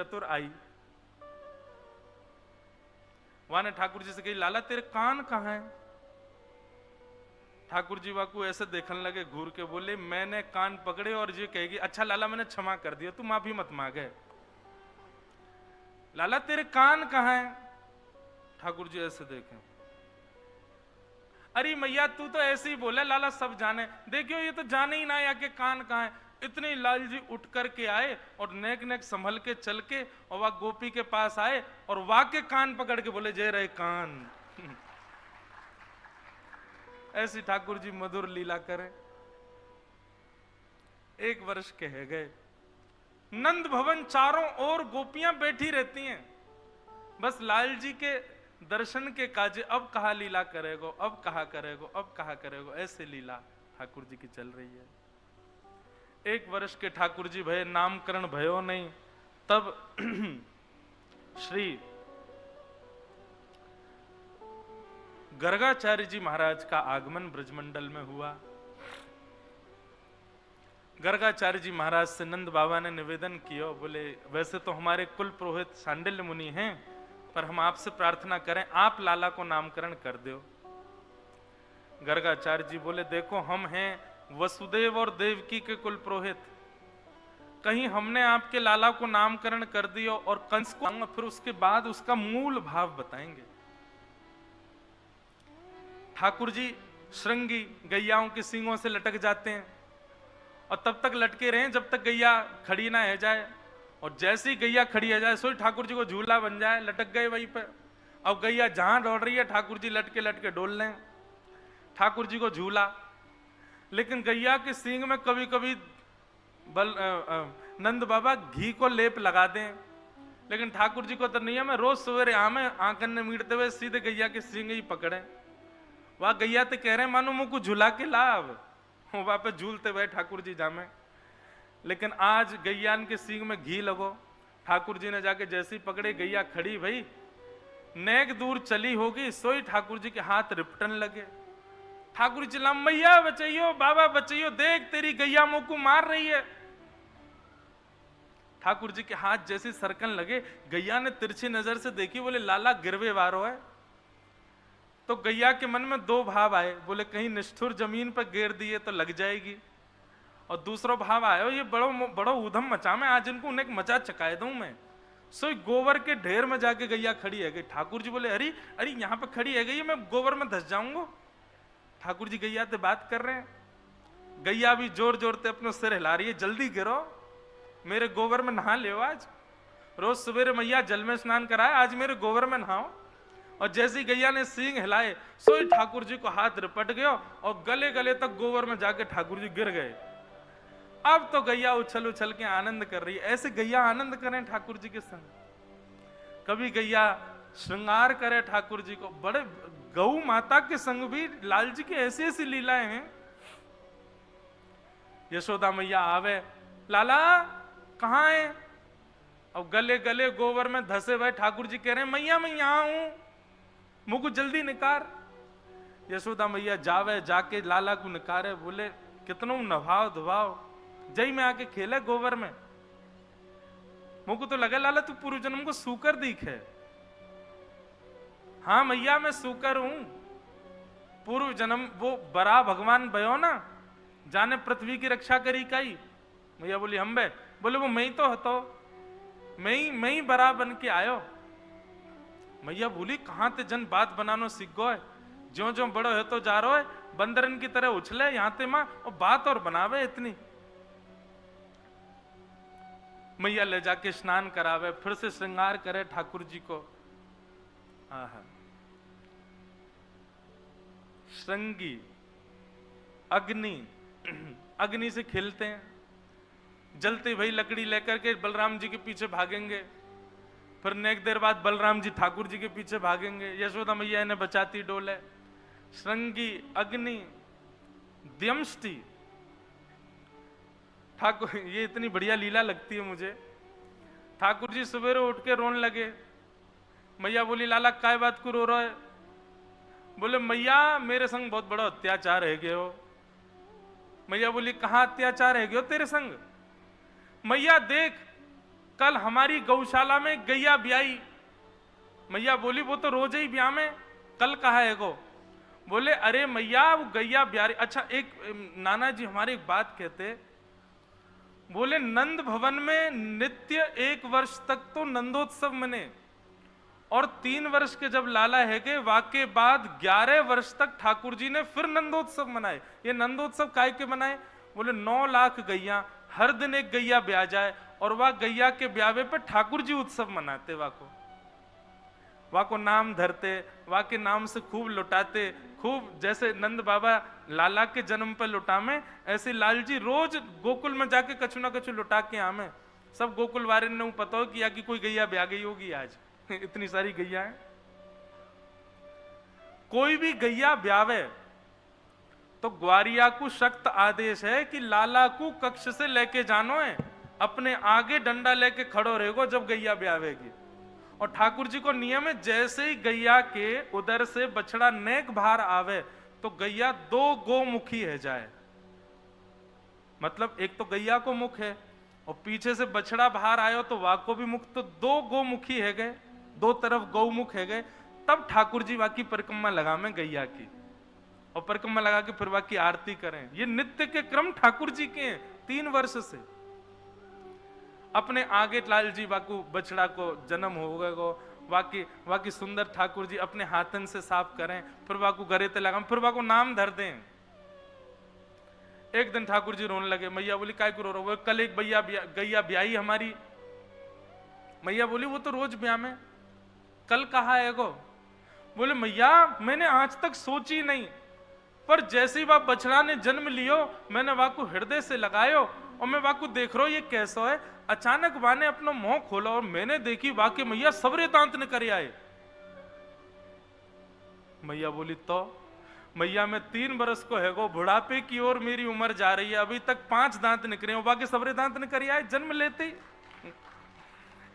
चतुर आई, वहां ने ठाकुर जी से कही, लाला तेरे कान कहां हैं? ठाकुर जी वाकू ऐसे देखने लगे, घूर के बोले, मैंने कान पकड़े और ये कहेगी, अच्छा लाला मैंने क्षमा कर दिया, तू माफी मत मांगे। लाला तेरे कान कहां हैं? ठाकुर जी ऐसे देखे, अरे मैया तू तो ऐसे ही बोले, लाला सब जाने, देखियो ये तो जाने ही ना या के कान कहां है। इतने लाल जी उठ करके आए और नेक नेक संभल के चल के और वह गोपी के पास आए और वह के कान पकड़ के बोले, जय रहे कान। ऐसी ठाकुर जी मधुर लीला करें। 1 वर्ष के है गए, नंद भवन चारों ओर गोपियां बैठी रहती हैं, बस लाल जी के दर्शन के काजे, अब कहा लीला करेगो, अब कहा करेगो, अब कहा करेगो, ऐसे लीला ठाकुर जी की चल रही है। 1 वर्ष के ठाकुर जी भये, नामकरण भयो नहीं, तब श्री गर्गाचार्य जी महाराज का आगमन ब्रजमंडल में हुआ। गर्गाचार्य जी महाराज से नंद बाबा ने निवेदन किया, बोले वैसे तो हमारे कुल पुरोहित सांडिल्य मुनि हैं, पर हम आपसे प्रार्थना करें आप लाला को नामकरण कर दो। गर्गाचार्य जी बोले, देखो हम हैं वसुदेव और देवकी के कुल पुरोहित, कहीं हमने आपके लाला को नामकरण कर दिया और कंस को, फिर उसके बाद उसका मूल भाव बताएंगे। ठाकुर जी श्रृंगी गैयाओं के सींगों से लटक जाते हैं और तब तक लटके रहे जब तक गैया खड़ी ना हो जाए, और जैसे ही गैया खड़ी हो जाए सोई ठाकुर जी को झूला बन जाए, लटक गए वहीं पर। अब गैया जहां दौड़ रही है ठाकुर जी लटके लटके डोल लें, ठाकुर जी को झूला। लेकिन गैया के सींग में कभी कभी नंद बाबा घी को लेप लगा दें, लेकिन ठाकुर जी को तो नहीं है, मैं रोज सवेरे आमे आंकन ने मीटते हुए सीधे गैया के सींग ही पकड़े। वह गैया तो कह रहे मानो मुझको झूला के लाभ, वहां पे झूलते हुए ठाकुर जी जामे। लेकिन आज गैया के सींग में घी लगो, ठाकुर जी ने जाके जैसी पकड़े, गैया खड़ी भई, नेक दूर चली होगी, सोई ठाकुर जी के हाथ रिपटन लगे। ठाकुर जी चिल्ला, मैया बचाइयो, बाबा बचाइयो, देख तेरी गैया मुंह को मार रही है। ठाकुर जी के हाथ जैसे सरकन लगे, गैया ने तिरछी नजर से देखी, बोले लाला गिरवे वारो है। तो गैया के मन में 2 भाव आए, बोले कहीं निष्ठुर जमीन पर गिर दिए तो लग जाएगी, और दूसरा भाव आयो ये बड़ो ऊधम मचा में, आज इनको उन्हें मचा चकाए दूं मैं। सो गोबर के ढेर में जाके गैया खड़ी है गई। ठाकुर जी बोले, अरे अरे यहाँ पे खड़ी है गई, मैं गोबर में धस जाऊंगा। ठाकुर जी गैया से बात कर रहे हैं, गैया भी जोर जोर से अपने सिर हिला रही है, जल्दी गिरो, मेरे गोबर में नहा ले आज, रोज सवेरे मैया जल में स्नान कराए, आज मेरे गोबर में नहाओ। और जैसी गैया ने सींग हिलाए, सोई ठाकुर जी को हाथ रिपट गयो और गले गले तक गोबर में जाके ठाकुर जी गिर गए। अब तो गैया उछल उछल के आनंद कर रही है। ऐसे गैया आनंद करें ठाकुर जी के संग। कभी गैया श्रृंगार करे ठाकुर जी को, बड़े गौ माता के संग भी लाल जी की ऐसी ऐसी लीलाएं हैं। यशोदा मैया आवे, लाला कहाँ है? अब गले गले गोबर में धसे हुए ठाकुर जी कह रहे हैं, मैया मैं यहां हूं, मुझको जल्दी निकार। यशोदा मैया जावे, जाके लाला को निकारे, बोले कितनों नभाव धुभाव, जय में आके खेले गोबर में। मुझको तो लगा लाला तू पूर्व जन्म को सूकर दिख है। हाँ मैया मैं सूकर हूं, पूर्व जन्म वो बरा भगवान भयो ना, जाने पृथ्वी की रक्षा करी कई। मैया बोली हम बे, बोले वो मैं ही तो हतो, मैं ही बरा बन के आयो। मैया बोली कहां ते जन बात बनानो सीख गो है, ज्यो ज्यो बड़ो है तो जा रहो है, बंदरन की तरह उछले यहां ते मां और बात और बनावे इतनी। मैया ले जाके स्नान करावे, फिर से श्रृंगार करे ठाकुर जी को। आहा, श्रृंगी अग्नि, अग्नि से खेलते हैं, जलते भाई लकड़ी लेकर के बलराम जी के पीछे भागेंगे, फिर नेक देर बाद बलराम जी ठाकुर जी के पीछे भागेंगे, यशोदा मैया इन्हें बचाती डोले। श्रृंगी अग्नि द्यमष्टि, ठाकुर ये इतनी बढ़िया लीला लगती है मुझे। ठाकुर जी सवेरे उठ के रोने लगे। मैया बोली लाला काय बात को रो रहा है? बोले मैया मेरे संग बहुत बड़ा अत्याचार है गए हो। मैया बोली कहां अत्याचार है गयो तेरे संग? मैया देख कल हमारी गौशाला में गैया ब्याई। मैया बोली वो तो रोज ही ब्याह में, कल कहा है गो? बोले अरे मैया वो गैया ब्याह रही। अच्छा एक नाना जी हमारे एक बात कहते, बोले नंद भवन में नित्य 1 वर्ष तक तो नंदोत्सव मने, और 3 वर्ष के जब लाला है गए वाके बाद 11 वर्ष तक ठाकुर जी ने फिर नंदोत्सव मनाए। ये नंदोत्सव काय के मनाए? बोले 9 लाख गैया, हर दिन एक गैया ब्याह जाए, और वह गैया के ब्यावे पे ठाकुर जी उत्सव मनाते, वाको नाम धरते, वाके नाम से खूब लुटाते, खूब जैसे नंद बाबा लाला के जन्म पर लुटामे, ऐसे लालजी रोज गोकुल में जाके कछु ना कछु लुटा के आमे। सब गोकुल वाले ने पता हो कि या कि कोई गैया ब्याह गई होगी आज इतनी सारी गैया है। कोई भी गैया ब्यावे तो ग्वारिया को सख्त आदेश है कि लाला को कक्ष से लेके जानो है, अपने आगे डंडा लेके खड़ो रहेगो जब गैया ब्यावेगी। और ठाकुर जी को नियम है, जैसे ही गैया के उधर से बछड़ा नेक बाहर आवे तो गैया 2 गोमुखी है जाए। मतलब एक तो गैया को मुख है और पीछे से बछड़ा बाहर आयो तो वाको भी मुख, तो 2 गोमुखी है गए, 2 तरफ गौमुख है गए। तब ठाकुर जी वाकी परिक्रमा लगा में गैया की, और परिक्रमा लगा के फिर वाकी आरती करें। ये नित्य के क्रम ठाकुर जी के हैं 3 वर्ष से। अपने आगे लाल जी वाकू बछड़ा को जन्म हो गए गो, वाकी सुंदर ठाकुर जी अपने हाथन से साफ करें, फिर वाकू गरे ते लगाम, फिर वाकू नाम धर दें। एक दिन ठाकुर जी रोने लगे। मैया बोली काय को रो रहे हो? कल एक गैया ब्याई हमारी। मैया बोली वो तो रोज ब्याह में, कल कहा है गो? बोले मैया मैंने आज तक सोची नहीं, पर जैसे ही वह बछड़ा ने जन्म लियो मैंने वाकू हृदय से लगायो, और मैं वाकू देख रहा हूं ये कैसा है। अचानक वाने अपना मुंह खोला और मैंने देखी वाकई मैया सबरे दांत निकल आए। मैया बोली तो मैया मैं 3 बरस को है गो, बुढ़ापे की ओर मेरी उम्र जा रही है, अभी तक 5 दांत निकले, बाकी सबरे दांत निकल आए जन्म लेते ही।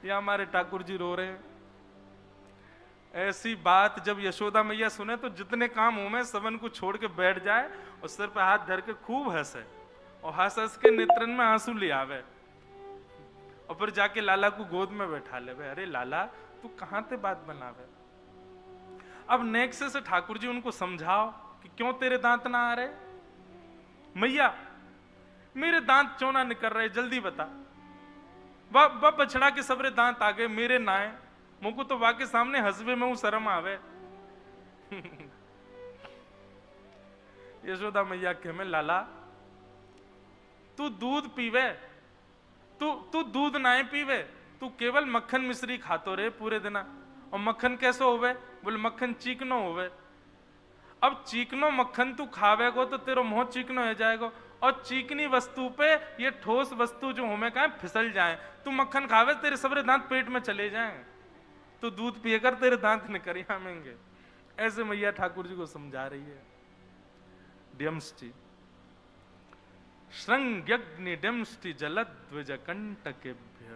या हमारे ठाकुर जी रो रहे हैं। ऐसी बात जब यशोदा मैया सुने तो जितने काम हो में सबन को छोड़ के बैठ जाए और सिर पे हाथ धर के खूब हंसे, और हंस हंस के नेत्रन में आंसू ले आवे, और फिर जाके लाला को गोद में बैठा ले। अरे लाला तू कहां ते बात बनावे? अब नेक्स्ट से ठाकुर जी उनको समझाओ कि क्यों तेरे दांत ना आ रहे? मैया मेरे दांत क्यों ना निकल रहे, जल्दी बता। वह बछड़ा के सबरे दांत आ गए, मेरे नाए, मुझको तो वाके सामने हंसवे में शर्म आवे। यशोदा मैया के में लाला तू दूध पीवे, तू दूध नाए पीवे, तू केवल मक्खन मिश्री खातो रे पूरे दिन। और मक्खन कैसे होवे? बोले मक्खन चीकनो होवे। अब चीकनो मक्खन तू खावेगो तो तेरो मुंह चीकनो हो जाएगा, और चीकनी वस्तु पे ये ठोस वस्तु जो हमें कहा फिसल जाए। तू मक्खन खावे तेरे सबरे दांत पेट में चले जाएं, तो दूध पिएकर तेरे दांत निकल आमेंगे। ऐसे मैया ठाकुर जी को समझा रही है। डियमष्टि श्रृंग्यग्नि डियमष्टि जलद्विज कंटकेभ्य।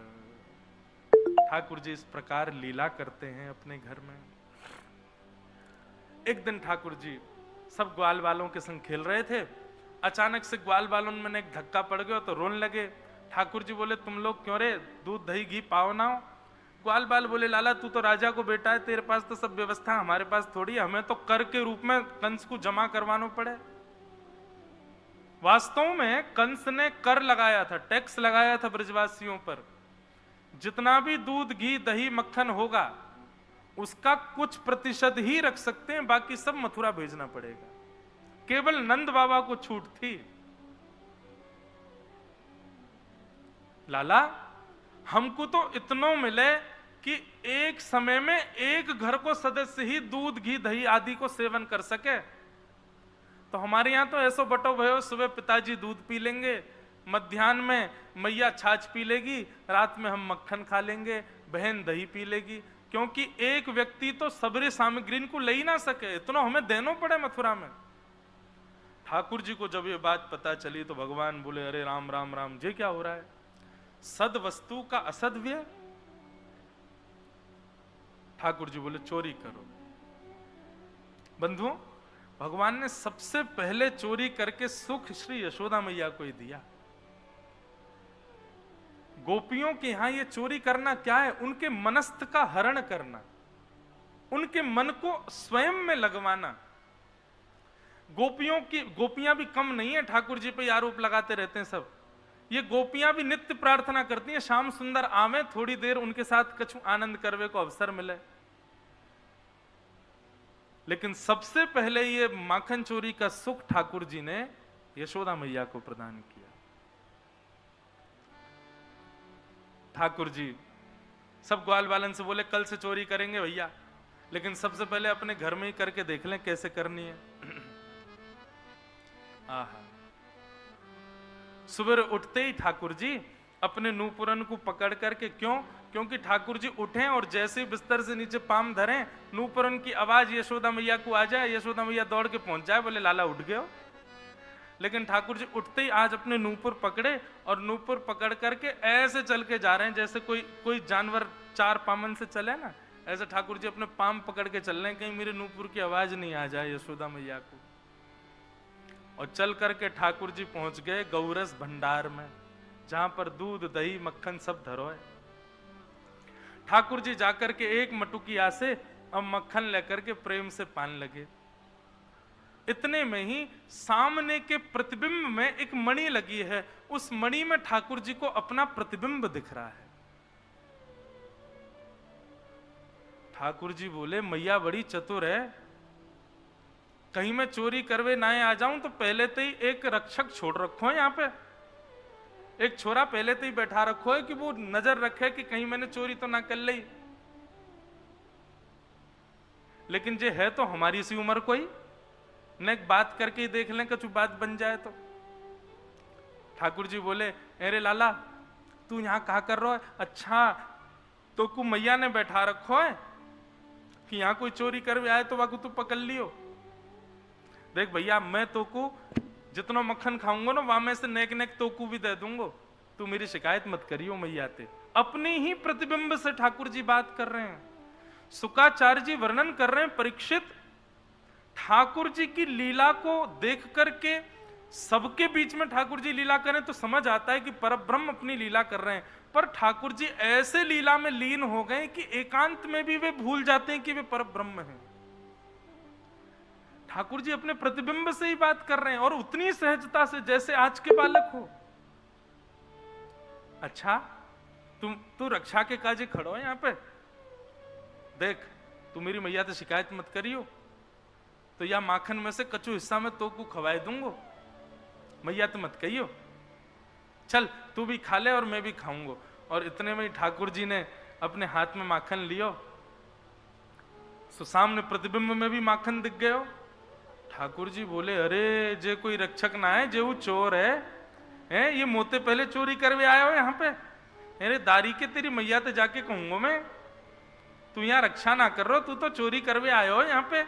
ठाकुर जी इस प्रकार लीला करते हैं अपने घर में। एक दिन ठाकुर जी सब ग्वाल वालों के संग खेल रहे थे, अचानक से ग्वाल वालों में एक धक्का पड़ गया तो रोने लगे। ठाकुर जी बोले तुम लोग क्यों रे, दूध दही घी पाओ ना हो? ग्वाल बाल बोले लाला तू तो राजा को बेटा है, तेरे पास तो सब व्यवस्था, हमारे पास थोड़ी, हमें तो कर के रूप में कंस को जमा करवाना पड़े। वास्तव में कंस ने कर लगाया था, टैक्स लगाया था ब्रजवासियों पर। जितना भी दूध घी दही मक्खन होगा उसका कुछ प्रतिशत ही रख सकते हैं, बाकी सब मथुरा भेजना पड़ेगा। केवल नंद बाबा को छूट थी। लाला हमको तो इतना मिले कि एक समय में एक घर को सदस्य ही दूध घी दही आदि को सेवन कर सके। तो हमारे यहां तो ऐसो बटो भयो, सुबह पिताजी दूध पी लेंगे, मध्याह्न में मैया छाछ पी लेगी, रात में हम मक्खन खा लेंगे, बहन दही पी लेगी, क्योंकि एक व्यक्ति तो सबरे सामग्री को ले ही ना सके, इतना हमें देना पड़े मथुरा में। ठाकुर जी को जब ये बात पता चली तो भगवान बोले अरे राम राम राम, ये क्या हो रहा है? सद वस्तु का असदव्य। ठाकुर जी बोले चोरी करो। बंधुओं, भगवान ने सबसे पहले चोरी करके सुख श्री यशोदा मैया को ही दिया। गोपियों के यहां ये चोरी करना क्या है? उनके मनस्थ का हरण करना, उनके मन को स्वयं में लगवाना। गोपियां भी कम नहीं है, ठाकुर जी पे आरोप लगाते रहते हैं सब। ये गोपियां भी नित्य प्रार्थना करती हैं श्याम सुंदर आवे, थोड़ी देर उनके साथ कछु आनंद करवे को अवसर मिले। लेकिन सबसे पहले ये माखन चोरी का सुख ठाकुर जी ने यशोदा मैया को प्रदान किया। ठाकुर जी सब ग्वाल बालन से बोले कल से चोरी करेंगे भैया, लेकिन सबसे पहले अपने घर में ही करके देख लें कैसे करनी है। आहा, सुबह उठते ही ठाकुर जी अपने नूपुरन को पकड़ करके, क्योंकि ठाकुर जी उठे और जैसे ही बिस्तर से नीचे पाम धरे, नूपुरन की आवाज यशोदा मैया को आ जाए, यशोदा मैया दौड़ के पहुंच जाए, बोले लाला उठ गए हो। लेकिन ठाकुर जी उठते ही आज अपने नूपुर पकड़े और नूपुर पकड़ करके ऐसे चल के जा रहे हैं जैसे कोई जानवर चार पामन से चले ना, ऐसे ठाकुर जी अपने पाम पकड़ के चल रहे हैं, कहीं मेरे नूपुर की आवाज नहीं आ जाए यशोदा मैया को। और चल करके ठाकुर जी पहुंच गए गौरस भंडार में, जहां पर दूध दही मक्खन सब धरो है। ठाकुर जी जाकर के एक मटुकिया से अब मक्खन लेकर के प्रेम से पान लगे। इतने में ही सामने के प्रतिबिंब में एक मणि लगी है, उस मणि में ठाकुर जी को अपना प्रतिबिंब दिख रहा है। ठाकुर जी बोले मैया बड़ी चतुर है, कहीं मैं चोरी करवे ना आ जाऊं तो पहले तो ही एक रक्षक छोड़ रखो है, यहां पे एक छोरा पहले तो ही बैठा रखो है कि वो नजर रखे कि कहीं मैंने चोरी तो ना कर ली। लेकिन जे है तो हमारी सी उम्र कोई न, एक बात करके ही देख लें कुछ बात बन जाए तो। ठाकुर जी बोले अरे लाला तू यहां कहा कर रहा है? अच्छा तो को मैया ने बैठा रखो है कि यहां कोई चोरी करवे आए तो वाकू तू पकड़ लियो। देख भैया मैं तो को जितना मक्खन खाऊंगा ना वहां में से नेक नेक तोकू भी दे दूंगा, तू मेरी शिकायत मत करियो मैया ते। अपने ही प्रतिबिंब से ठाकुर जी बात कर रहे हैं। शुकाचार्य जी वर्णन कर रहे हैं, परीक्षित ठाकुर जी की लीला को देख करके सबके बीच में ठाकुर जी लीला करें तो समझ आता है कि परब्रह्म अपनी लीला कर रहे हैं, पर ठाकुर जी ऐसे लीला में लीन हो गए कि एकांत में भी वे भूल जाते हैं कि वे परब्रह्म हैं। ठाकुर जी अपने प्रतिबिंब से ही बात कर रहे हैं और उतनी सहजता से जैसे आज के बालक हो। अच्छा तू रक्षा के काजे खड़ो है यहां पे, देख तू मेरी मैया से शिकायत मत करियो तो या माखन में से कच्चू हिस्सा में तो को खवाए दूंगो, मैया तो मत कहियो, चल तू भी खा ले और मैं भी खाऊंगो। और इतने में ही ठाकुर जी ने अपने हाथ में माखन लियो, तो सामने प्रतिबिंब में भी माखन दिख गयो। ठाकुर जी बोले अरे जे कोई रक्षक ना है, जे वो चोर है ये मोते पहले चोरी करवे आए हो यहाँ पे। अरे दारी के तेरी मैया ते जाके कहूंगा मैं, तू यहाँ रक्षा ना कर रहा, तू तो चोरी करवे आए हो यहाँ पे।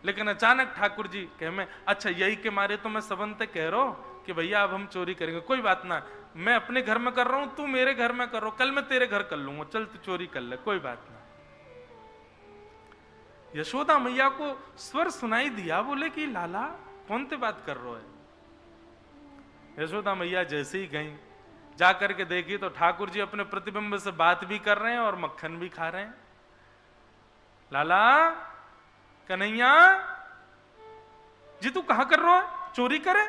लेकिन अचानक ठाकुर जी कहे मैं अच्छा यही के मारे तो मैं सबंत कह रहा हूं कि भैया अब हम चोरी करेंगे, कोई बात ना, मैं अपने घर में कर रहा हूं, तू मेरे घर में कर रहा हूं, कल मैं तेरे घर कर लूंगा, चल तू चोरी कर ले, कोई बात ना। यशोदा मैया को स्वर सुनाई दिया, बोले कि लाला कौन ते बात कर रहा है। यशोदा मैया जैसे ही गई जाकर के देखी तो ठाकुर जी अपने प्रतिबिंब से बात भी कर रहे हैं और मक्खन भी खा रहे हैं। लाला कन्हैया जी तू कहां कर रहा है, चोरी करे?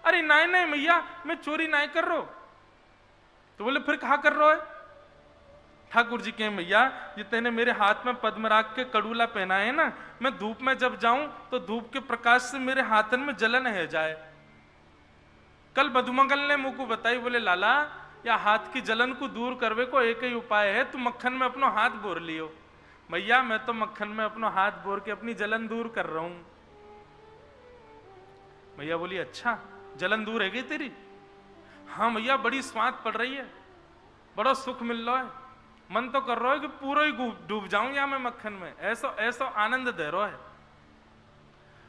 अरे नहीं नहीं मैया मैं चोरी नहीं कर रहा। तो बोले फिर कहां कर रहा है? ठाकुर जी कहे मैया ये तेने मेरे हाथ में पद्मराग के कड़ूला पहना है ना, मैं धूप में जब जाऊं तो धूप के प्रकाश से मेरे हाथन में जलन है जाए। कल मधुमंगल ने मुंह को बताई, बोले लाला या हाथ की जलन को दूर करवे को एक ही उपाय है, तू मक्खन में अपना हाथ बोर लियो। मैया मैं तो मक्खन में अपना हाथ बोर के अपनी जलन दूर कर रहा हूं। मैया बोली अच्छा जलन दूर है गई तेरी? हाँ मैया बड़ी स्वाद पड़ रही है, बड़ा सुख मिल रहा है, मन तो कर रहा है कि पूरा ही डूब जाऊं या मैं मक्खन में, ऐसा ऐसा आनंद दे रहा है।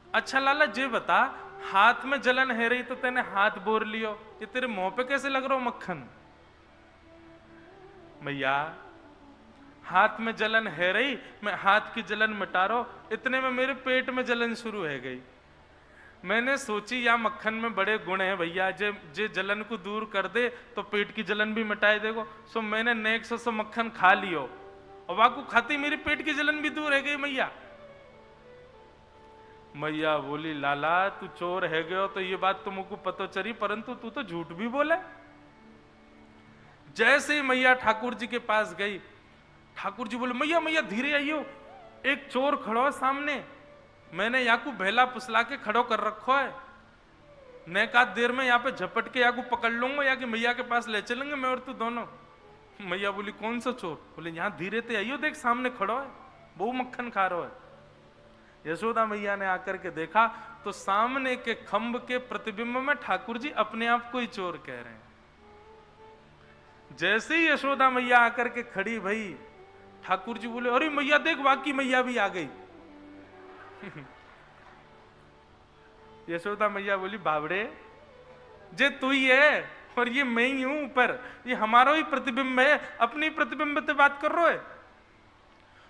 अच्छा लाला जे बता हाथ में जलन है रही तो तेने हाथ बोर लियो, ये तेरे मुंह पे कैसे लग रहा हो मक्खन? मैया हाथ में जलन है रही, मैं हाथ की जलन मिटा रहा हूं, इतने में मेरे पेट में जलन शुरू है गई। मैंने सोची या मक्खन में बड़े गुण हैं भैया, जे जलन को दूर कर दे तो पेट की जलन भी मिटाए देगो। सो मैंने नेक सो मक्खन खा लियो और वाकू खाती मेरी पेट की जलन भी दूर है गई मैया। मैया बोली लाला तू चोर है गयो तो ये बात तो मुझको पता चली, परंतु तू तो झूठ भी बोले। जैसे ही मैया ठाकुर जी के पास गई, ठाकुर जी बोले मैया मैया धीरे आइयो, एक चोर खड़ो है सामने, मैंने याकू भेला पुसला के खड़ो कर रखो है, नेकात देर में यहाँ पे झपट के याकू पकड़ लूंगा या कि मैया के पास ले चलेंगे मैं और तू दोनों। मैया बोली कौन सा चोर? बोले यहाँ धीरे ते आइयो, देख सामने खड़ो है, बहु मक्खन खा रहा है। यशोदा मैया ने आकर के देखा तो सामने के खंभ के प्रतिबिंब में ठाकुर जी अपने आप को ही चोर कह रहे हैं। जैसे ही यशोदा मैया आकर के खड़ी भई, ठाकुर जी बोले अरे मैया देख वाकी मैया भी आ गई। यशोदा मैया बोली बावड़े जे तू ही है और ये मैं ही हूं ऊपर, ये हमारा ही प्रतिबिंब है, अपनी प्रतिबिंब से बात कर रहे हो।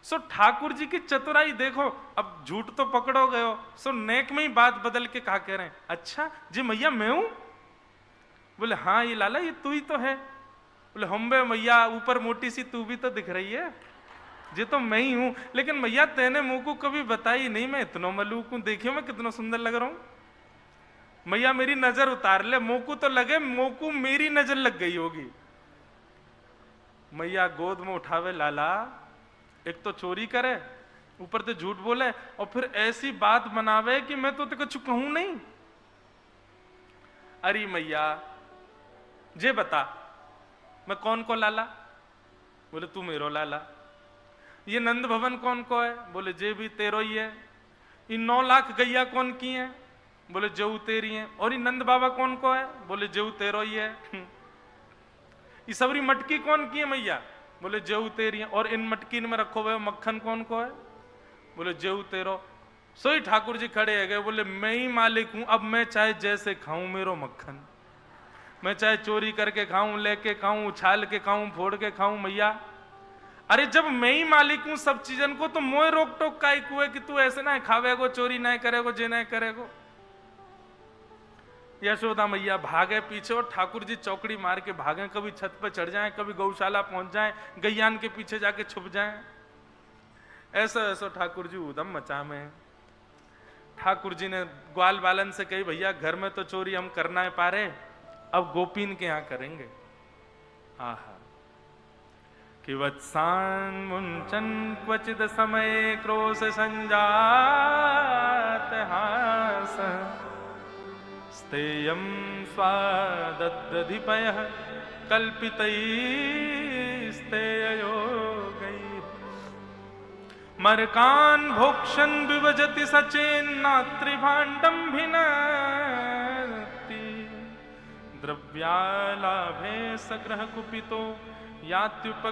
सो ठाकुर जी की चतुराई देखो, अब झूठ तो पकड़ो गए हो, सो नेक में ही बात बदल के कहा कह रहे हैं अच्छा जी मैया मैं हूं? बोले हाँ ये लाला ये तू ही तो है। बोले हम बे मैया ऊपर मोटी सी तू भी तो दिख रही है, ये तो मैं ही हूं, लेकिन मैया तेने मुंह को कभी बताई नहीं, मैं इतना मलूक हूं, देखियो मैं कितना सुंदर लग रहा हूं। मैया मेरी नजर उतार ले, मुंह को तो लगे मुंह को मेरी नजर लग गई होगी। मैया गोद में उठावे लाला, एक तो चोरी करे ऊपर से झूठ बोले और फिर ऐसी बात बनावे कि मैं तो तेको कुछ कहूं नहीं। अरे मैया जे बता मैं कौन को लाला? बोले तू मेरो लाला। ये नंद भवन कौन को है? बोले जे भी तेरो ही है। ये 9 लाख गैया कौन की है? बोले जेऊ तेरी है। और ये नंद बाबा कौन को है? बोले जेऊ तेरो ही है। ये सबरी मटकी कौन की है मैया? बोले जेऊ तेरी है। और इन मटकी में रखो हुए मक्खन कौन को है? बोले जेऊ तेरो। सोई ठाकुर जी खड़े है गए, बोले मैं ही मालिक हूं, अब मैं चाहे जैसे खाऊं मेरो मक्खन, मैं चाहे चोरी करके खाऊं, लेके खाऊं, उछाल के खाऊं, फोड़ के खाऊं मैया। अरे जब मैं ही मालिक हूं सब चीजन को तो मोए रोक टोक का है कि तू ऐसे ना खावेगो, चोरी ना करेगो, जे ना करेगो। यशोदा मैया भागे पीछे और ठाकुर जी चौकड़ी मार के भागे, कभी छत पे चढ़ जाएं, कभी गौशाला पहुंच जाएं, गैयान के पीछे जाके छुप जाएं। ऐसा ऐसा ठाकुर जी उदम मचा में। ठाकुर जी ने ग्वाल बालन से कही भैया घर में तो चोरी हम करना है पारे, अब गोपीन के यहां करेंगे। आहा कि वत्सान मुंचन क्वचिद समय क्रोश संजात हास स्तेयं स्वादधिपयः कल्पितैस्तेययोगैः मर्कान् भोक्षन् विभजति सचेन्नात्रिभाण्डं भिनत्ति द्रव्यालाभे सग्रह कुपितो यात्युपक्रोशतो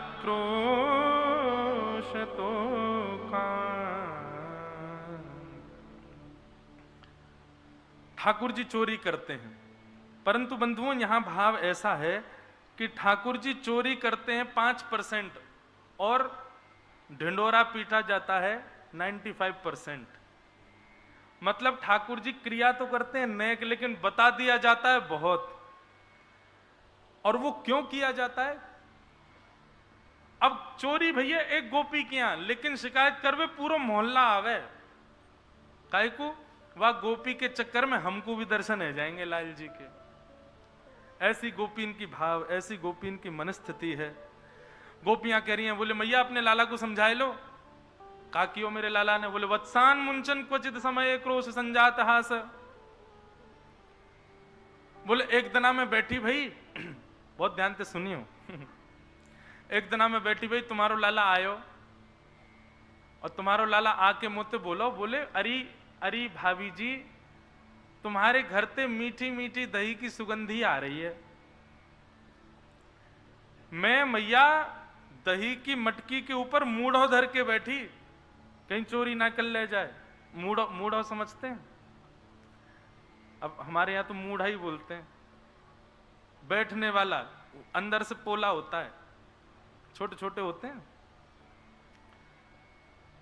ठाकुर जी चोरी करते हैं, परंतु बंधुओं यहां भाव ऐसा है कि ठाकुर जी चोरी करते हैं 5% और ढिंडोरा पीटा जाता है 95%। मतलब ठाकुर जी क्रिया तो करते हैं नेक, लेकिन बता दिया जाता है बहुत। और वो क्यों किया जाता है? अब चोरी भैया एक गोपी के यहां, लेकिन शिकायत करवे पूरा मोहल्ला आवे, काहे को? वह गोपी के चक्कर में हमको भी दर्शन है जाएंगे लाल जी के। ऐसी गोपीन की भाव, ऐसी गोपीन की मनस्थिति है। गोपियां कह रही हैं, बोले मैया अपने लाला को समझाए लो। का कियो मेरे लाला ने? बोले वत्सान मुंचन क्वचित समय क्रोश संजात हास। बोले एक दिना में बैठी भाई, बहुत ध्यान से सुनियो। एक दिना में बैठी भाई, तुम्हारो लाला आयो और तुम्हारो लाला आके मुझसे बोलो, बोले अरे भाभी जी तुम्हारे घर से मीठी मीठी दही की सुगंधी आ रही है। मैं मैया दही की मटकी के ऊपर मूढ़ो धर के बैठी, कहीं चोरी ना कर ले जाए। मूढ़ो समझते हैं? अब हमारे यहां तो मूढ़ा ही बोलते हैं। बैठने वाला, अंदर से पोला होता है, छोटे छोटे होते हैं।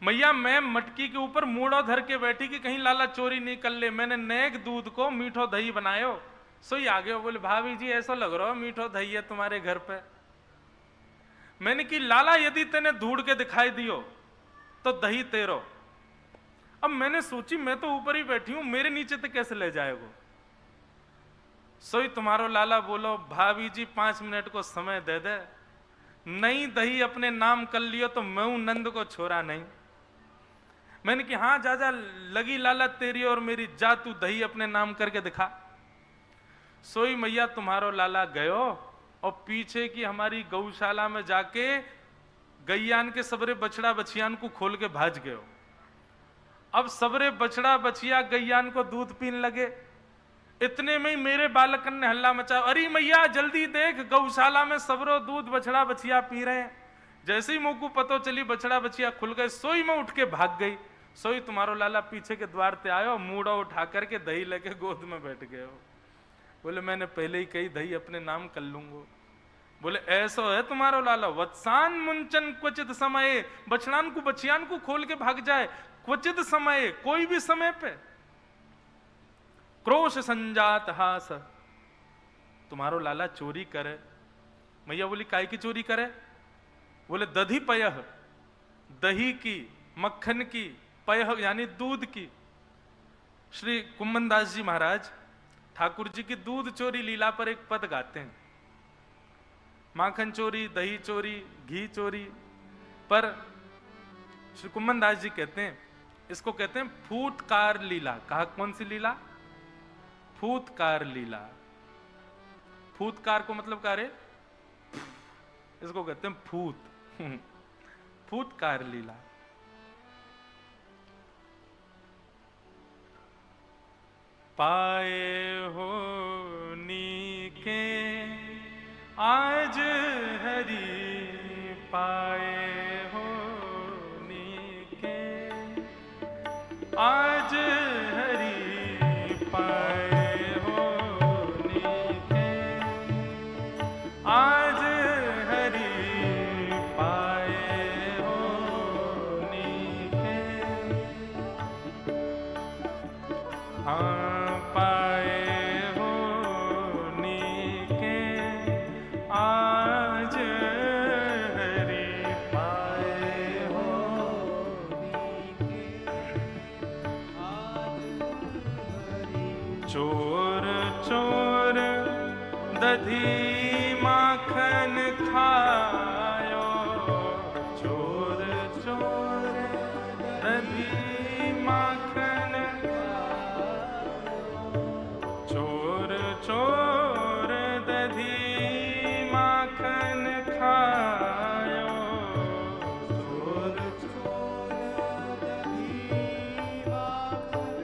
मैया मैं मटकी के ऊपर मूड़ो धर के बैठी कि कहीं लाला चोरी नहीं कर ले। मैंने नेक दूध को मीठो दही बनायो, सोई आ गयो। बोले भाभी जी ऐसा लग रहा हो मीठो दही है तुम्हारे घर पे। मैंने कि लाला यदि तेने ढूंढ के दिखाई दियो तो दही तेरो। अब मैंने सोची मैं तो ऊपर ही बैठी हूं, मेरे नीचे तो कैसे ले जाएगो। सोई तुम्हारो लाला बोलो भाभी जी 5 मिनट को समय दे दे, नहीं दही अपने नाम कर लियो तो मैं हूं नंद को छोरा नहीं। मैंने कि हाँ जा जा लगी लाला तेरी और मेरी, जा तू दही अपने नाम करके दिखा। सोई मैया तुम्हारो लाला गयो और पीछे की हमारी गौशाला में जाके गैयान के सबरे बछड़ा बछियान को खोल के भाज गयो। अब सबरे बछड़ा बछिया गैयान को दूध पीने लगे। इतने में ही मेरे बालकन ने हल्ला मचा, अरे मैया जल्दी देख गौशाला में सबरो दूध बछड़ा बछिया पी रहे हैं। जैसे ही मुंह को पतो चली बछड़ा बछिया खुल गए, सोई में उठ के भाग गई। सोई तुम्हारो लाला पीछे के द्वार पे आयो, मूड़ा उठा करके दही लेके गोद में बैठ गए हो। बोले मैंने पहले ही कही दही अपने नाम कर लूंगो। बोले ऐसा है तुम्हारो लाला, वत्सान मुंचन क्वचित समय, बछड़ान को बछियान को खोल के भाग जाए क्वचित समय, कोई भी समय पे। क्रोश संजात हास, तुम्हारो लाला चोरी करे। मैया बोली काय की चोरी करे। बोले दधी पयह, दही की मक्खन की, पयह यानी दूध की। श्री कुम्मनदास जी महाराज ठाकुर जी की दूध चोरी लीला पर एक पद गाते हैं। माखन चोरी, दही चोरी, घी चोरी, पर श्री कुम्मनदास जी कहते हैं इसको कहते हैं फूटकार लीला। कहा कौन सी लीला? फूटकार लीला। फूटकार को मतलब क्या रे? इसको कहते हैं फूट। फूटकार लीला। पाए हो नीके आज हरि, पाए हो नीके आज हरि, पाए हो नीके आज हरि, पाए हो नीके। हाँ पाए हो नीके आज हरि, पाए हो नीके आज हरि। चोर चोर दधी माखन खायो, चोर चोर दधी माखन, चोर चोर दधी माखन खायो, चोर चोर दधी माखन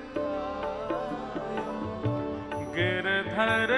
खायो। गिरधर